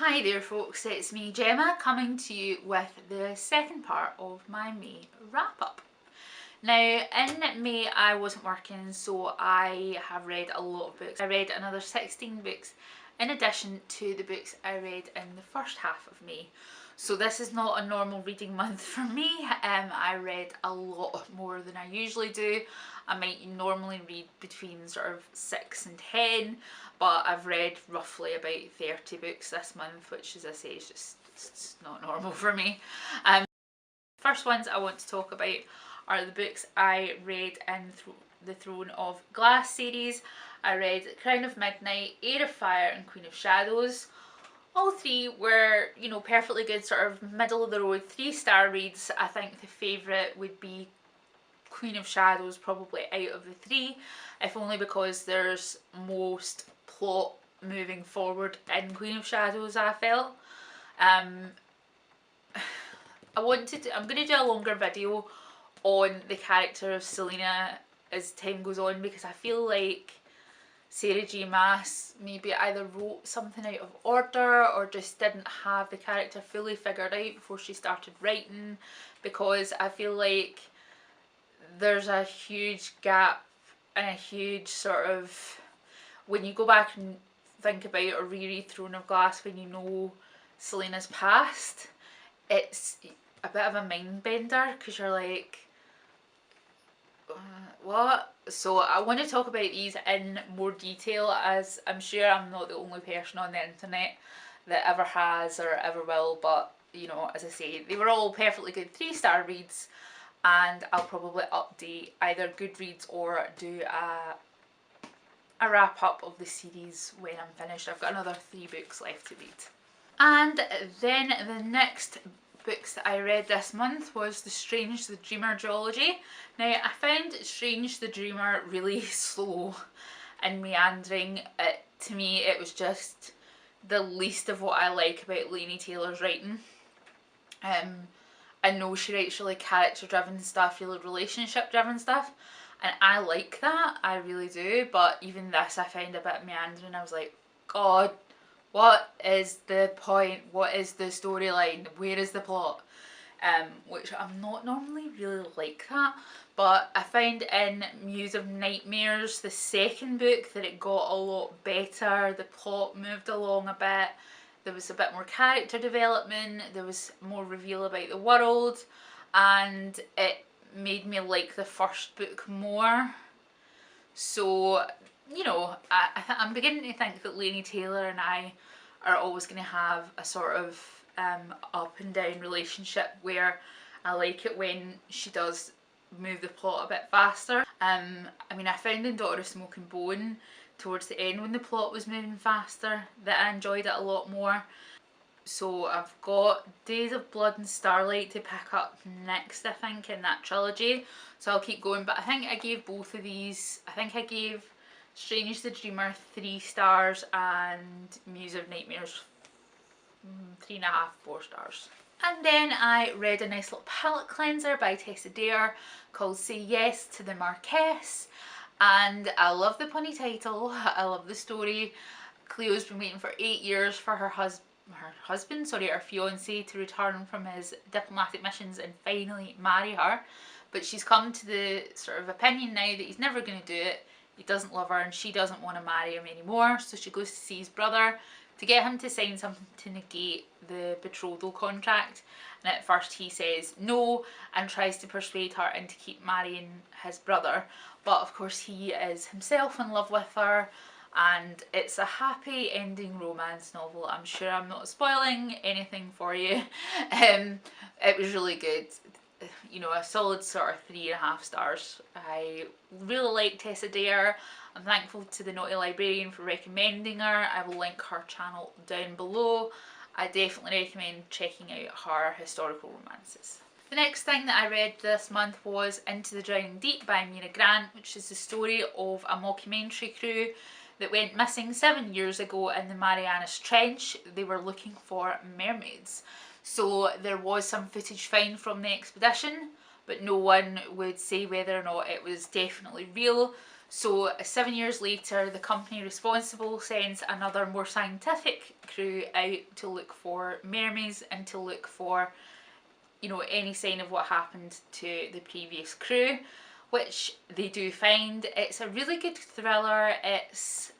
Hi there folks, it's me Gemma coming to you with the second part of my May wrap up. Now in May I wasn't working, so I have read a lot of books. I read another 16 books in addition to the books I read in the first half of May. So this is not a normal reading month for me. I read a lot more than I usually do. I might normally read between sort of 6 and 10, but I've read roughly about 30 books this month, which as I say is just not normal for me. First ones I want to talk about are the books I read in the Throne of Glass series. I read Crown of Midnight, Heir of Fire and Queen of Shadows. All three were, you know, perfectly good, sort of middle of the road, 3-star reads. I think the favourite would be Queen of Shadows, probably out of the three, if only because there's most plot moving forward in Queen of Shadows, I felt. I'm going to do a longer video on the character of Selena as time goes on, because I feel like Sarah J Maas maybe either wrote something out of order or just didn't have the character fully figured out before she started writing, because I feel like there's a huge gap and a huge sort of, when you go back and think about or reread Throne of Glass when you know Selena's past, it's a bit of a mind bender because you're like, what? So I want to talk about these in more detail, as I'm sure I'm not the only person on the internet that ever has or ever will, but you know, as I say, they were all perfectly good 3-star reads, and I'll probably update either Goodreads or do a wrap up of the series when I'm finished. I've got another 3 books left to read. And then the next books that I read this month was The Strange the Dreamer duology. Now I found Strange the Dreamer really slow and meandering. To me it was just the least of what I like about Laini Taylor's writing. I know she writes really character driven stuff, really relationship driven stuff, and I like that, I really do, but even this I found a bit meandering. I was like, God, what is the point? What is the storyline? Where is the plot? Which I'm not normally really like that, but I find in Muse of Nightmares, the second book, that it got a lot better. The plot moved along a bit. There was a bit more character development. There was more reveal about the world, and it made me like the first book more. So, you know, I'm beginning to think that Laini Taylor and I are always going to have a sort of up and down relationship, where I like it when she does move the plot a bit faster. I mean, I found in Daughter of Smoke and Bone towards the end, when the plot was moving faster, that I enjoyed it a lot more. So I've got Days of Blood and Starlight to pick up next, I think, in that trilogy, so I'll keep going. But I think I gave both of these, I think I gave Strange the Dreamer 3 stars and Muse of Nightmares 3.5, 4 stars. And then I read a nice little palette cleanser by Tessa Dare called Say Yes to the Marquess, and I love the punny title. I love the story. Cleo's been waiting for 8 years for her fiance to return from his diplomatic missions and finally marry her, but she's come to the sort of opinion now that he's never going to do it. He doesn't love her and she doesn't want to marry him anymore, so she goes to see his brother to get him to sign something to negate the betrothal contract, and at first he says no and tries to persuade her into keep marrying his brother, but of course he is himself in love with her, and it's a happy ending romance novel. I'm sure I'm not spoiling anything for you. It was really good. You know, a solid sort of 3.5 stars. I really like Tessa Dare. I'm thankful to the Naughty Librarian for recommending her. I will link her channel down below. I definitely recommend checking out her historical romances. The next thing that I read this month was Into the Drowning Deep by Mira Grant, which is the story of a mockumentary crew that went missing 7 years ago in the Marianas Trench. They were looking for mermaids. So there was some footage found from the expedition, but no one would say whether or not it was definitely real. So 7 years later, the company responsible sends another more scientific crew out to look for mermaids and to look for, you know, any sign of what happened to the previous crew, which they do find. It's a really good thriller. It's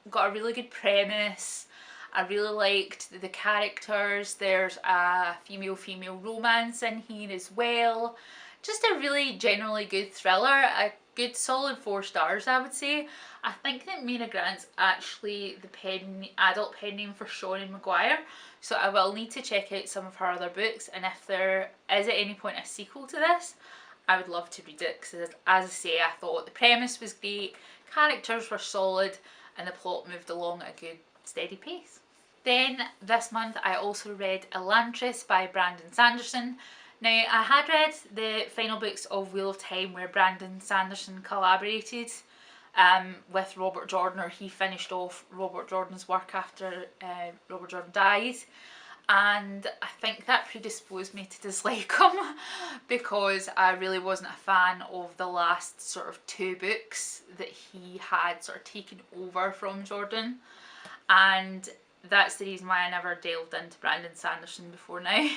got a really good premise. I really liked the characters. There's a female-female romance in here as well. Just a really generally good thriller. A good solid 4 stars, I would say. I think that Mena Grant's actually the adult pen name for Seanan Maguire, so I will need to check out some of her other books, and if there is at any point a sequel to this, I would love to read it, because as I say, I thought the premise was great, characters were solid, and the plot moved along at a good steady pace. Then this month I also read Elantris by Brandon Sanderson. Now, I had read the final books of Wheel of Time where Brandon Sanderson collaborated with Robert Jordan, or he finished off Robert Jordan's work after Robert Jordan died, and I think that predisposed me to dislike him because I really wasn't a fan of the last sort of 2 books that he had sort of taken over from Jordan, and that's the reason why I never delved into Brandon Sanderson before now.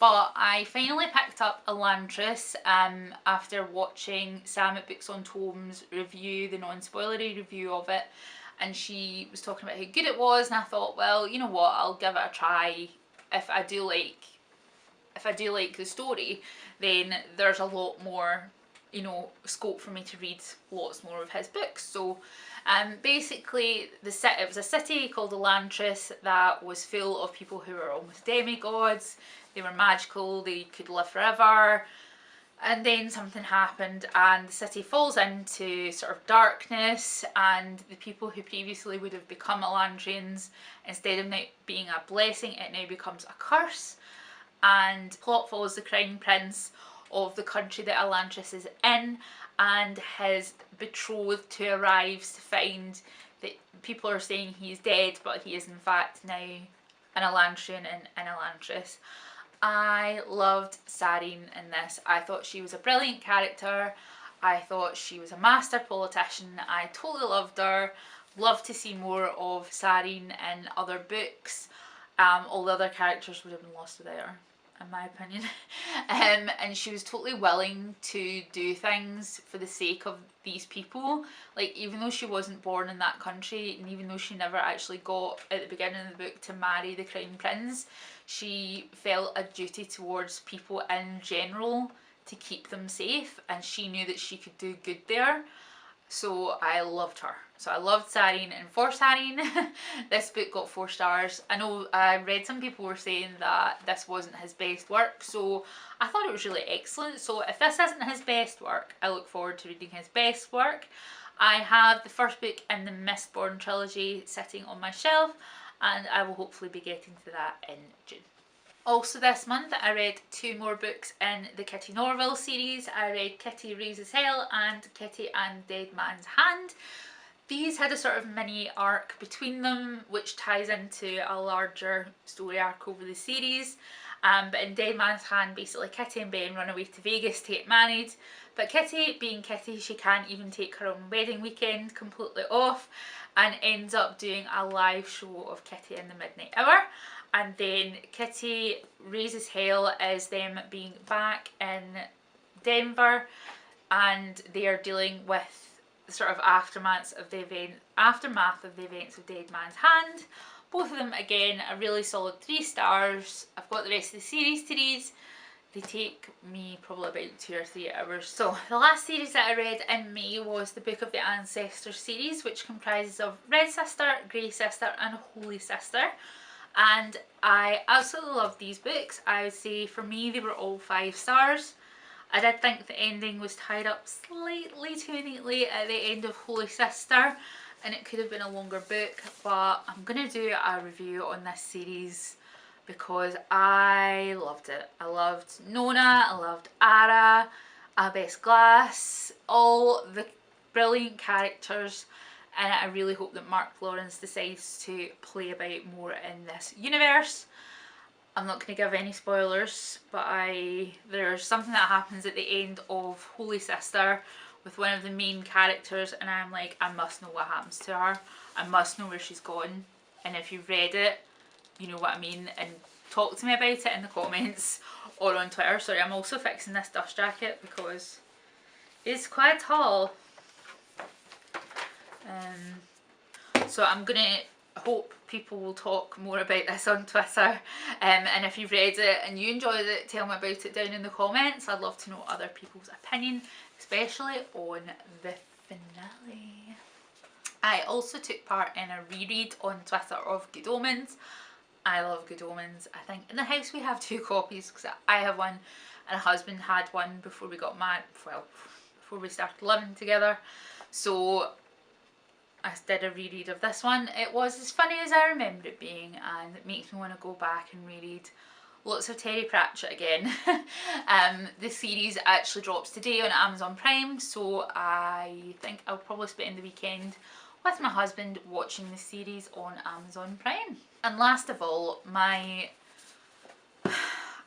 But I finally picked up Elantris after watching Sam at Books on Tomes review, the non-spoilery review of it, and she was talking about how good it was, and I thought, well, you know what, I'll give it a try. If I do like the story, then there's a lot more, you know, scope for me to read lots more of his books. So basically it was a city called Elantris that was full of people who were almost demigods. They were magical, they could live forever, and then something happened and the city falls into sort of darkness, and the people who previously would have become Elantrians, instead of now being a blessing, it now becomes a curse. And plot follows the crown prince of the country that Elantris is in, and his betrothed who arrives to find that people are saying he's dead, but he is in fact now an Elantrian in Elantris. I loved Sarene in this. I thought she was a brilliant character. I thought she was a master politician. I totally loved her. Love to see more of Sarene in other books. All the other characters would have been lost without her, in my opinion. And she was totally willing to do things for the sake of these people. Like, even though she wasn't born in that country, and even though she never actually got, at the beginning of the book, to marry the crown prince, she felt a duty towards people in general to keep them safe, and she knew that she could do good there. So I loved her. So I loved Sarene, and for Sarene, this book got 4 stars. I know I read some people were saying that this wasn't his best work, so I thought it was really excellent. So if this isn't his best work, I look forward to reading his best work. I have the first book in the Mistborn trilogy sitting on my shelf, and I will hopefully be getting to that in June. Also this month I read 2 more books in the Kitty Norville series. I read Kitty Raises Hell and Kitty and Dead Man's Hand. These had a sort of mini arc between them which ties into a larger story arc over the series. But in Dead Man's Hand, basically Kitty and Ben run away to Vegas to get married, but Kitty, being Kitty, she can't even take her own wedding weekend completely off, and ends up doing a live show of Kitty in the Midnight Hour. And then Kitty Raises Hell is them being back in Denver, and they are dealing with the sort of aftermath of the events of Dead Man's Hand. Both of them, again, a really solid 3 stars. I've got the rest of the series to read. They take me probably about 2 or 3 hours. So the last series that I read in May was the Book of the Ancestors series, which comprises of Red Sister, Grey Sister and Holy Sister. And I absolutely love these books. I would say for me they were all 5 stars. I did think the ending was tied up slightly too neatly at the end of Holy Sister, and it could have been a longer book, but I'm going to do a review on this series because I loved it. I loved Nona, I loved Ara, Abbess Glass, all the brilliant characters, and I really hope that Mark Lawrence decides to play about more in this universe. I'm not going to give any spoilers, but there's something that happens at the end of Holy Sister with one of the main characters, and I'm like, I must know what happens to her. I must know where she's gone. And if you've read it, you know what I mean, and talk to me about it in the comments or on Twitter. Sorry, I'm also fixing this dust jacket because it's quite tall. So I'm gonna hope people will talk more about this on Twitter, and if you've read it and you enjoyed it, tell me about it down in the comments. I'd love to know other people's opinion, especially on the finale. I also took part in a reread on Twitter of Good Omens. I love Good Omens. I think in the house we have 2 copies because I have one and a husband had one before we got married, well, before we started living together. So I did a reread of this one. It was as funny as I remember it being, and it makes me want to go back and reread lots of Terry Pratchett again. The series actually drops today on Amazon Prime, so I think I'll probably spend the weekend with my husband watching the series on Amazon Prime. And last of all, I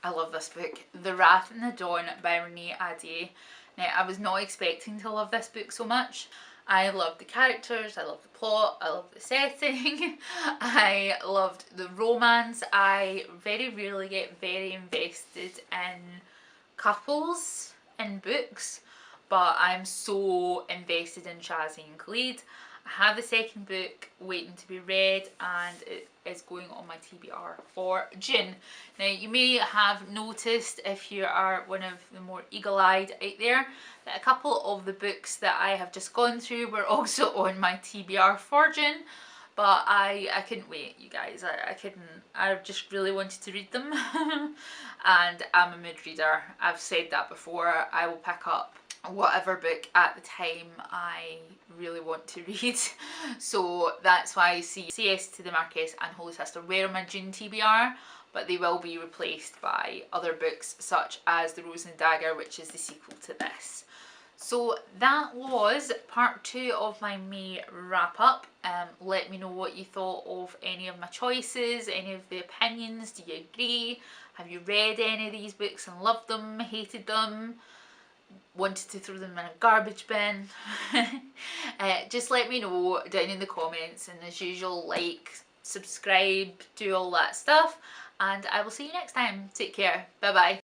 love this book, The Wrath in the Dawn by Renee Ahdieh. Now, I was not expecting to love this book so much. I loved the characters, I loved the plot, I loved the setting, I loved the romance. I very rarely get very invested in couples in books, but I'm so invested in Shazzy and Khalid. I have the second book waiting to be read, and it is going on my TBR for June. Now, you may have noticed, if you are one of the more eagle-eyed out there, that a couple of the books that I have just gone through were also on my TBR for June, but I couldn't wait, you guys. I couldn't. I just really wanted to read them. And I'm a mood reader. I've said that before. I will pick up whatever book at the time I really want to read. So that's why I see CS to the Marquess and Holy Sister were on my June TBR, but they will be replaced by other books such as The Rose and the Dagger, which is the sequel to this. So that was part 2 of my May wrap up. Let me know what you thought of any of my choices, any of the opinions. Do you agree? Have you read any of these books and loved them, hated them, wanted to throw them in a garbage bin? Just let me know down in the comments, and as usual, like, subscribe, do all that stuff, and I will see you next time. Take care. Bye bye.